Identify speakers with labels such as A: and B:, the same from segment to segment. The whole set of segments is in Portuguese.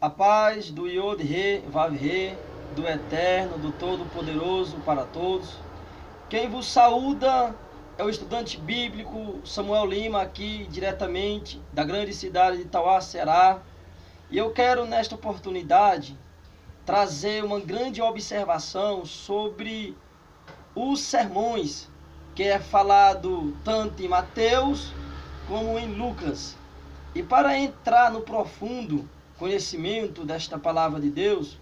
A: A paz do Yod-Re, Vav-Re, do Eterno, do Todo-Poderoso para todos. Quem vos saúda é o estudante bíblico Samuel Lima, aqui diretamente da grande cidade de Itauá, Ceará. E eu quero, nesta oportunidade, trazer uma grande observação sobre os sermões que é falado tanto em Mateus como em Lucas. E para entrar no profundo conhecimento desta palavra de Deus,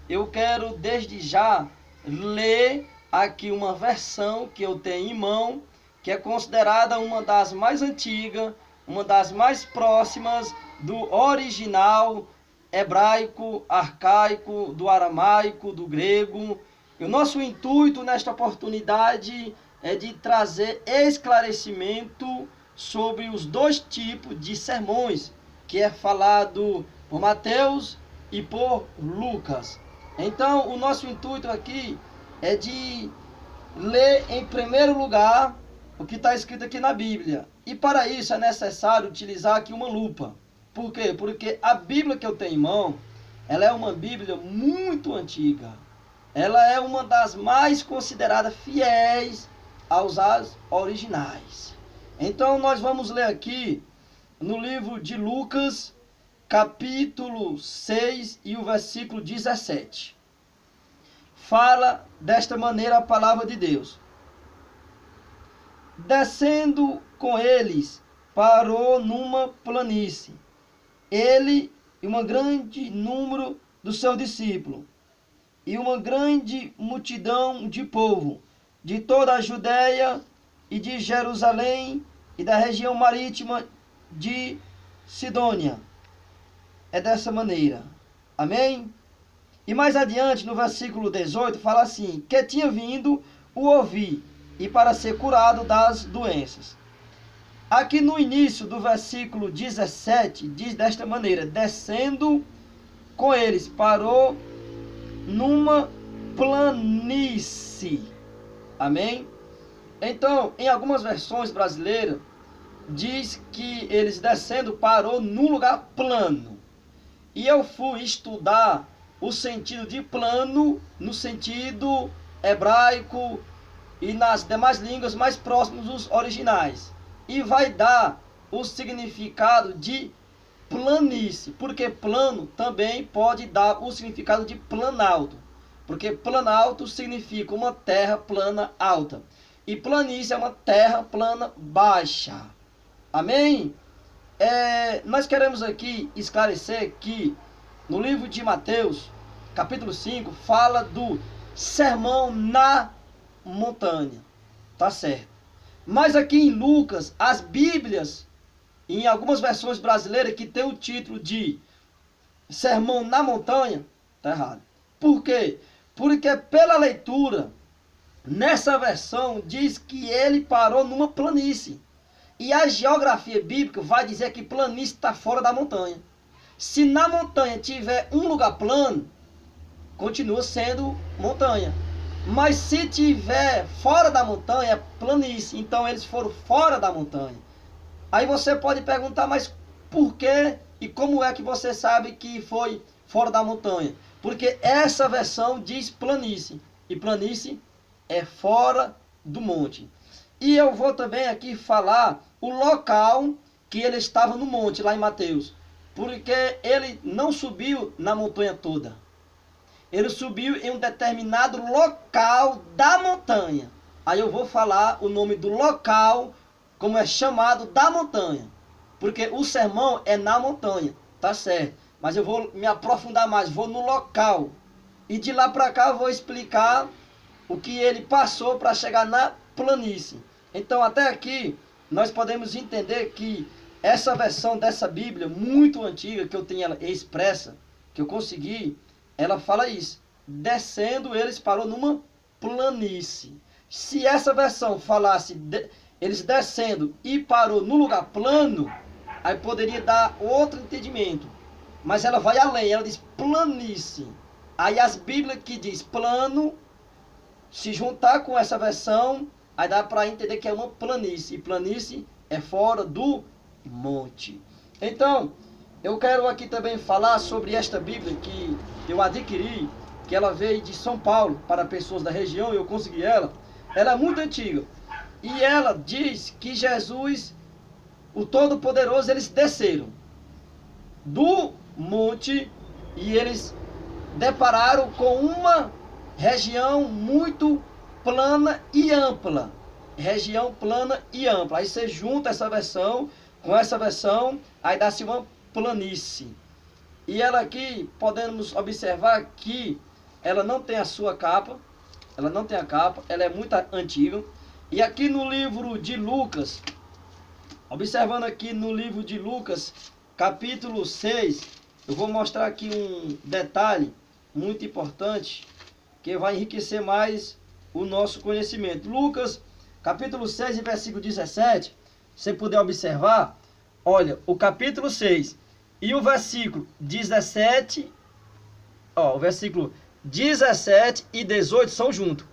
A: eu quero desde já ler aqui uma versão que eu tenho em mão, que é considerada uma das mais antigas, uma das mais próximas do original hebraico, arcaico, do aramaico, do grego. E o nosso intuito nesta oportunidade é de trazer esclarecimento sobre os dois tipos de sermões que é falado por Mateus e por Lucas. Então, o nosso intuito aqui é de ler em primeiro lugar o que está escrito aqui na Bíblia. E para isso é necessário utilizar aqui uma lupa. Por quê? Porque a Bíblia que eu tenho em mão, ela é uma Bíblia muito antiga. Ela é uma das mais consideradas fiéis aos originais. Então nós vamos ler aqui no livro de Lucas, capítulo 6 e o versículo 17. Fala desta maneira a palavra de Deus. Descendo com eles, parou numa planície. Ele e um grande número dos seus discípulos, e uma grande multidão de povo, de toda a Judéia e de Jerusalém e da região marítima de Sidônia. É dessa maneira. Amém? E mais adiante, no versículo 18, fala assim: que tinha vindo o ouvir, e para ser curado das doenças. Aqui no início do versículo 17, diz desta maneira: descendo com eles, parou numa planície. Amém? Então, em algumas versões brasileiras, diz que eles descendo parou num lugar plano. E eu fui estudar o sentido de plano no sentido hebraico e nas demais línguas mais próximas dos originais. E vai dar o significado de planície, porque plano também pode dar o significado de planalto, porque planalto significa uma terra plana alta, e planície é uma terra plana baixa. Amém? Nós queremos aqui esclarecer que no livro de Mateus, capítulo 5, fala do sermão na montanha. Tá certo. Mas aqui em Lucas, as Bíblias, em algumas versões brasileiras, que tem o título de sermão na montanha, tá errado. Por quê? Porque pela leitura, nessa versão, diz que ele parou numa planície. E a geografia bíblica vai dizer que planície está fora da montanha. Se na montanha tiver um lugar plano, continua sendo montanha. Mas se tiver fora da montanha, é planície. Então eles foram fora da montanha. Aí você pode perguntar, mas por que e como é que você sabe que foi fora da montanha? Porque essa versão diz planície. E planície é fora do monte. E eu vou também aqui falar o local que ele estava no monte, lá em Mateus. Porque ele não subiu na montanha toda. Ele subiu em um determinado local da montanha. Aí eu vou falar o nome do local, como é chamado da montanha. Porque o sermão é na montanha, tá certo. Mas eu vou me aprofundar mais, vou no local. E de lá para cá eu vou explicar o que ele passou para chegar na planície. Então até aqui nós podemos entender que essa versão dessa Bíblia muito antiga, que eu tenho ela expressa, que eu consegui, ela fala isso. Descendo eles parou numa planície. Se essa versão falasse eles descendo e parou no lugar plano, aí poderia dar outro entendimento. Mas ela vai além, ela diz planície. Aí as Bíblias que diz plano, se juntar com essa versão, aí dá para entender que é uma planície. E planície é fora do monte. Então, Eu quero aqui também falar sobre esta Bíblia que eu adquiri, que ela veio de São Paulo para pessoas da região, e eu consegui ela. Ela é muito antiga. E ela diz que Jesus, o Todo-Poderoso, eles desceram do monte e eles depararam com uma região muito plana e ampla. Região plana e ampla. Aí você junta essa versão com essa versão, aí dá-se uma planície. E ela aqui, podemos observar que ela não tem a sua capa, ela não tem a capa, ela é muito antiga. E aqui no livro de Lucas, observando aqui no livro de Lucas, capítulo 6, eu vou mostrar aqui um detalhe muito importante, que vai enriquecer mais o nosso conhecimento. Lucas, capítulo 6, versículo 17, se você puder observar, olha, o capítulo 6 e o versículo 17, o versículo 17 e 18 são juntos.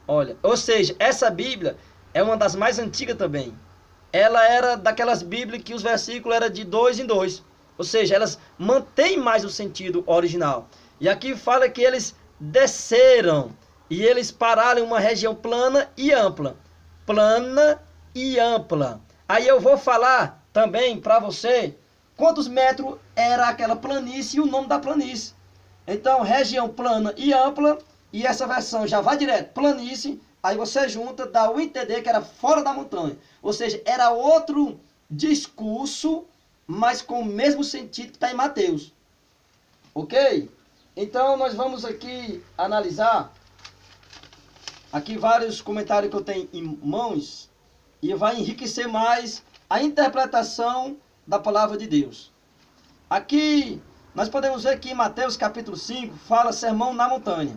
A: Olha, ou seja, essa Bíblia é uma das mais antigas também. Ela era daquelas Bíblias que os versículos eram de 2 em 2. Ou seja, elas mantêm mais o sentido original. E aqui fala que eles desceram e eles pararam em uma região plana e ampla. Plana e ampla. Aí eu vou falar também para você quantos metros era aquela planície e o nome da planície. Então, região plana e ampla, e essa versão já vai direto, planície, aí você junta, dá o entender que era fora da montanha. Ou seja, era outro discurso, mas com o mesmo sentido que está em Mateus. Ok? Então, nós vamos aqui analisar aqui vários comentários que eu tenho em mãos, e vai enriquecer mais a interpretação da palavra de Deus. Aqui, nós podemos ver que em Mateus capítulo 5, fala sermão na montanha.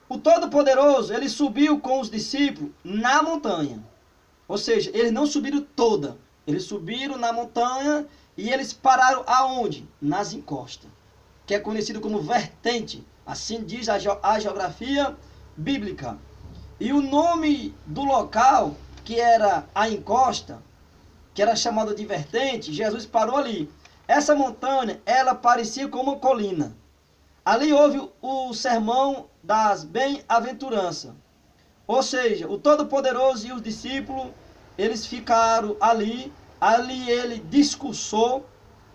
A: O Todo-Poderoso, ele subiu com os discípulos na montanha. Ou seja, eles não subiram toda. Eles subiram na montanha e eles pararam aonde? Nas encostas, que é conhecido como vertente. Assim diz a geografia bíblica. E o nome do local, que era a encosta, que era chamada de vertente, Jesus parou ali. Essa montanha, ela parecia como uma colina. Ali houve o sermão das bem-aventuranças. Ou seja, o Todo-Poderoso e os discípulos, eles ficaram ali. Ali ele discursou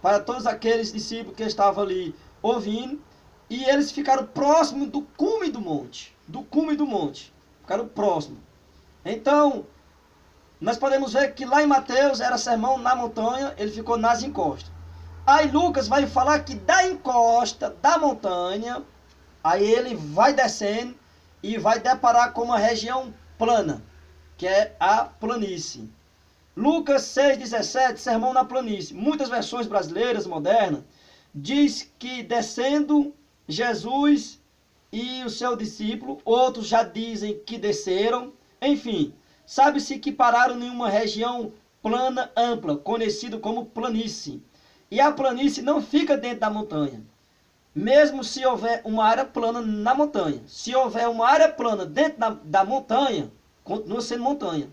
A: para todos aqueles discípulos que estavam ali ouvindo. E eles ficaram próximos do cume do monte. Do cume do monte. Ficaram próximos. Então, nós podemos ver que lá em Mateus era sermão na montanha, ele ficou nas encostas. Aí Lucas vai falar que da encosta da montanha, aí ele vai descendo e vai deparar com uma região plana, que é a planície. Lucas 6,17, sermão na planície. Muitas versões brasileiras, modernas, diz que descendo Jesus e o seu discípulo, outros já dizem que desceram, enfim, sabe-se que pararam em uma região plana ampla, conhecido como planície. E a planície não fica dentro da montanha. Mesmo se houver uma área plana na montanha. Se houver uma área plana dentro da montanha, continua sendo montanha.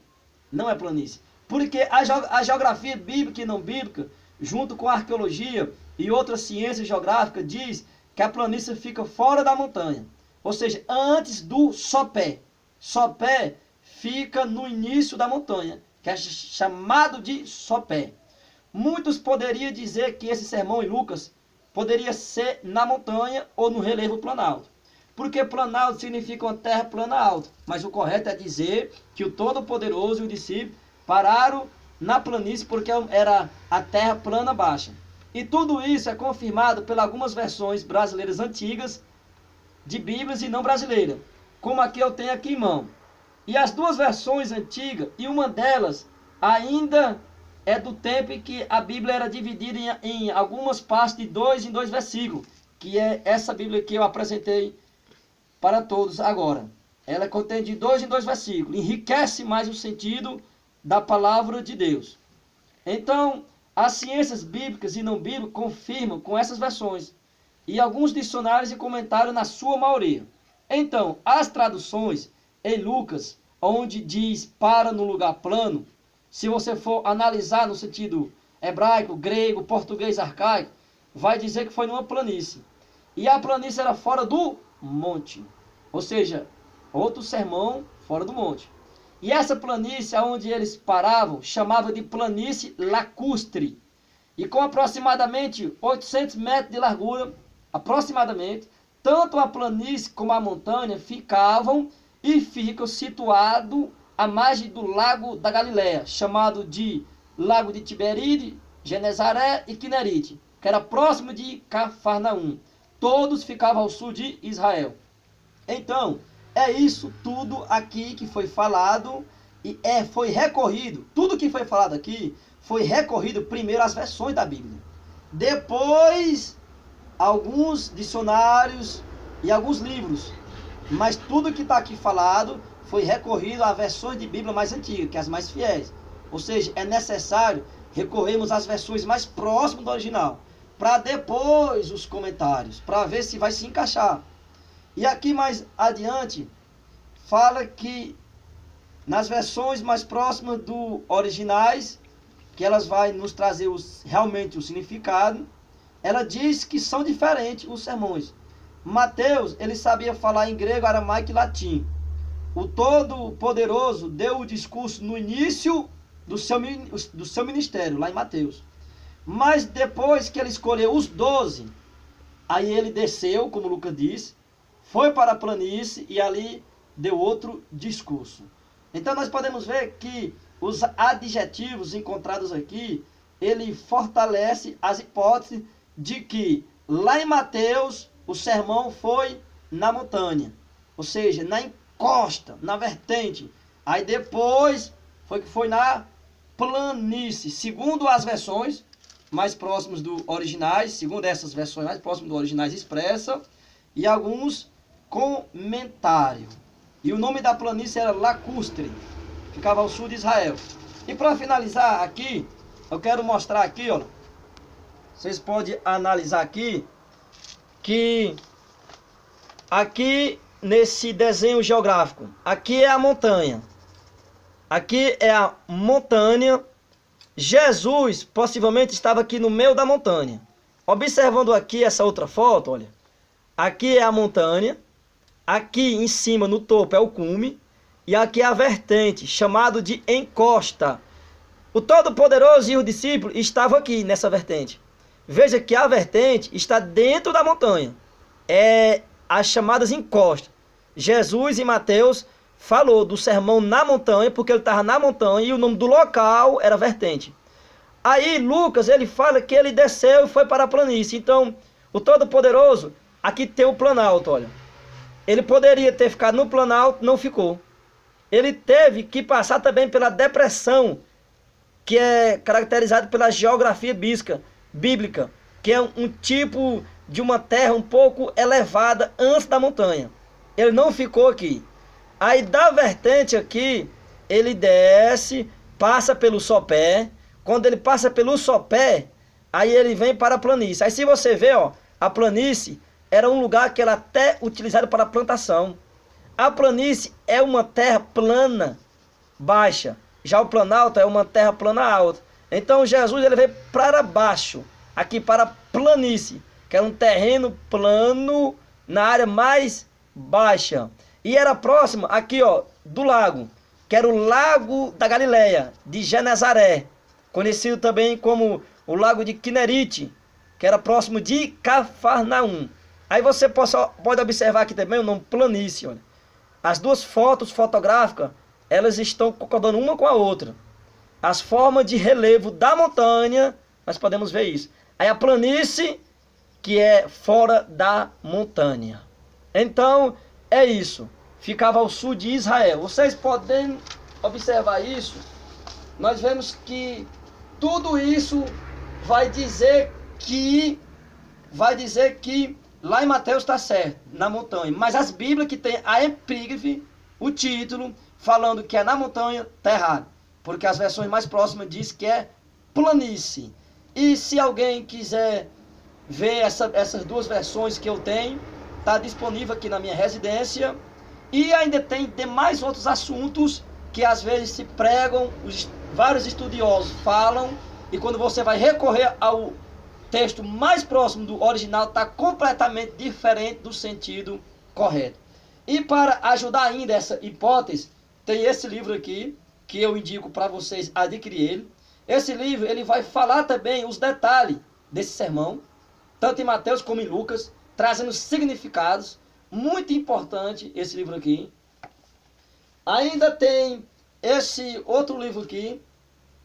A: Não é planície. Porque a geografia bíblica e não bíblica, junto com a arqueologia e outras ciências geográficas, diz que a planície fica fora da montanha. Ou seja, antes do sopé. Sopé fica no início da montanha, que é chamado de sopé. Muitos poderiam dizer que esse sermão em Lucas poderia ser na montanha ou no relevo planalto. Porque planalto significa uma terra plana alta. Mas o correto é dizer que o Todo-Poderoso e o discípulo pararam na planície porque era a terra plana baixa. E tudo isso é confirmado por algumas versões brasileiras antigas de Bíblias e não brasileiras. Como aqui eu tenho aqui em mão. E as duas versões antigas, e uma delas ainda é do tempo em que a Bíblia era dividida em algumas partes de 2 em 2 versículos, que é essa Bíblia que eu apresentei para todos agora. Ela contém de 2 em 2 versículos, enriquece mais o sentido da palavra de Deus. Então, as ciências bíblicas e não bíblicas confirmam com essas versões, e alguns dicionários e comentários na sua maioria. Então, as traduções em Lucas, onde diz para no lugar plano, se você for analisar no sentido hebraico, grego, português arcaico, vai dizer que foi numa planície. E a planície era fora do monte. Ou seja, outro sermão fora do monte. E essa planície, onde eles paravam, chamava de planície lacustre. E com aproximadamente 800 metros de largura, aproximadamente, tanto a planície como a montanha ficavam e ficam situados à margem do lago da Galileia, chamado de Lago de Tiberíade, Genezaré e Quinerite, que era próximo de Cafarnaum. Todos ficavam ao sul de Israel. Então, é isso tudo aqui que foi falado e foi recorrido. Tudo que foi falado aqui foi recorrido primeiro às versões da Bíblia. Depois, alguns dicionários e alguns livros. Mas tudo que está aqui falado foi recorrido a versões de Bíblia mais antigas, que é as mais fiéis. Ou seja, é necessário recorrermos às versões mais próximas do original, para depois os comentários, para ver se vai se encaixar. E aqui mais adiante, fala que nas versões mais próximas do originais, que elas vai nos trazer realmente o significado, ela diz que são diferentes os sermões. Mateus, ele sabia falar em grego, aramaico e latim. O Todo-Poderoso deu o discurso no início do seu ministério, lá em Mateus. Mas depois que ele escolheu os 12, aí ele desceu, como Lucas disse, foi para a planície e ali deu outro discurso. Então nós podemos ver que os adjetivos encontrados aqui, ele fortalece as hipóteses de que lá em Mateus o sermão foi na montanha, ou seja, na encosta, na vertente. Aí depois foi na planície, segundo as versões mais próximas do originais, segundo essas versões mais próximas do originais expressa, e alguns comentários. E o nome da planície era Lacustre, ficava ao sul de Israel. E para finalizar aqui, eu quero mostrar aqui, ó, vocês podem analisar aqui, que aqui nesse desenho geográfico, aqui é a montanha, aqui é a montanha. Jesus possivelmente estava aqui no meio da montanha. Observando aqui essa outra foto, olha, aqui é a montanha, aqui em cima no topo é o cume, e aqui é a vertente, chamado de encosta. O Todo-Poderoso e os discípulos estavam aqui nessa vertente. Veja que a vertente está dentro da montanha. É as chamadas encostas. Jesus em Mateus falou do sermão na montanha, porque ele estava na montanha e o nome do local era vertente. Aí Lucas, ele fala que ele desceu e foi para a planície. Então, o Todo-Poderoso, aqui tem o planalto, olha. Ele poderia ter ficado no planalto, não ficou. Ele teve que passar também pela depressão, que é caracterizada pela geografia bíblica, que é um tipo de uma terra um pouco elevada antes da montanha. Ele não ficou aqui. Aí da vertente aqui, ele desce, passa pelo sopé. Quando ele passa pelo sopé, aí ele vem para a planície. Aí se você vê, ó, a planície era um lugar que era até utilizado para plantação. A planície é uma terra plana, baixa. Já o planalto é uma terra plana alta. Então Jesus ele veio para baixo, aqui para a planície, que é um terreno plano na área mais baixa. E era próximo aqui, ó, do lago, que era o Lago da Galileia, de Genezaré, conhecido também como o Lago de Quinerite, que era próximo de Cafarnaum. Aí você pode observar aqui também o nome planície, olha. As duas fotos fotográficas, elas estão concordando uma com a outra. As formas de relevo da montanha, nós podemos ver isso. Aí a planície, que é fora da montanha. Então, é isso. Ficava ao sul de Israel. Vocês podem observar isso. Nós vemos que tudo isso vai dizer que lá em Mateus está certo, na montanha. Mas as Bíblias que tem a epígrafe, o título, falando que é na montanha, está errado. Porque as versões mais próximas dizem que é planície. E se alguém quiser ver essas duas versões que eu tenho, está disponível aqui na minha residência. E ainda tem demais outros assuntos que às vezes se pregam, vários estudiosos falam, e quando você vai recorrer ao texto mais próximo do original, está completamente diferente do sentido correto. E para ajudar ainda essa hipótese, tem esse livro aqui, que eu indico para vocês adquirir ele. Esse livro ele vai falar também os detalhes desse sermão, tanto em Mateus como em Lucas, trazendo significados. Muito importante esse livro aqui. Ainda tem esse outro livro aqui,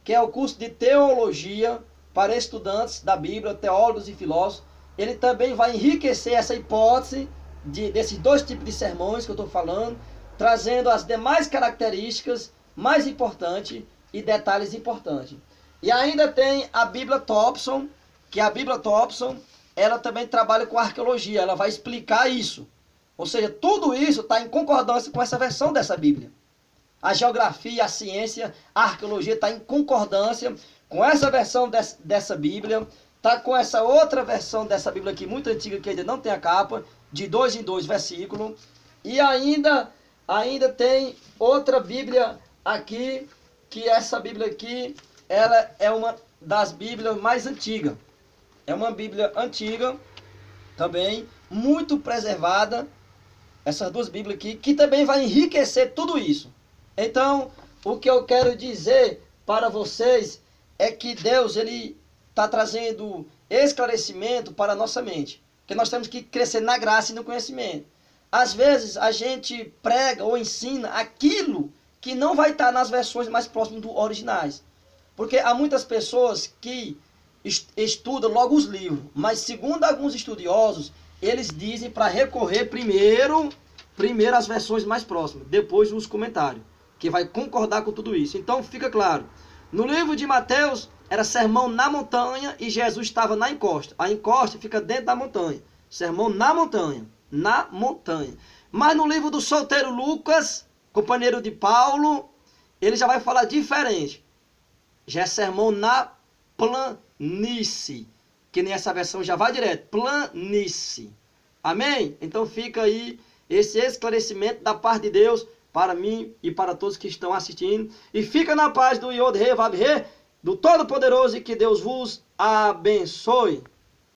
A: que é o curso de teologia para estudantes da Bíblia, teólogos e filósofos. Ele também vai enriquecer essa hipótese desses dois tipos de sermões que eu estou falando, trazendo as demais características mais importantes e detalhes importantes. E ainda tem a Bíblia Thompson, que a Bíblia Thompson, ela também trabalha com arqueologia, ela vai explicar isso. Ou seja, tudo isso está em concordância com essa versão dessa Bíblia. A geografia, a ciência, a arqueologia está em concordância com essa versão dessa Bíblia, está com essa outra versão dessa Bíblia aqui, muito antiga, que ainda não tem a capa, de 2 em 2 versículos. E ainda tem outra Bíblia aqui, que essa Bíblia aqui, ela é uma das Bíblias mais antigas. É uma Bíblia antiga, também, muito preservada, essas duas Bíblias aqui, que também vai enriquecer tudo isso. Então, o que eu quero dizer para vocês é que Deus ele está trazendo esclarecimento para a nossa mente. Que nós temos que crescer na graça e no conhecimento. Às vezes a gente prega ou ensina aquilo que não vai estar nas versões mais próximas do originais. Porque há muitas pessoas que estudam logo os livros, mas segundo alguns estudiosos, eles dizem para recorrer primeiro às versões mais próximas, depois os comentários, que vai concordar com tudo isso. Então fica claro, no livro de Mateus era sermão na montanha e Jesus estava na encosta. A encosta fica dentro da montanha. Sermão na montanha. Na montanha. Mas no livro do solteiro Lucas, companheiro de Paulo, ele já vai falar diferente. Já é sermão na planície. Que nem essa versão já vai direto. Planície. Amém? Então fica aí esse esclarecimento da parte de Deus para mim e para todos que estão assistindo. E fica na paz do Yod He Vav He, do Todo-Poderoso, e que Deus vos abençoe.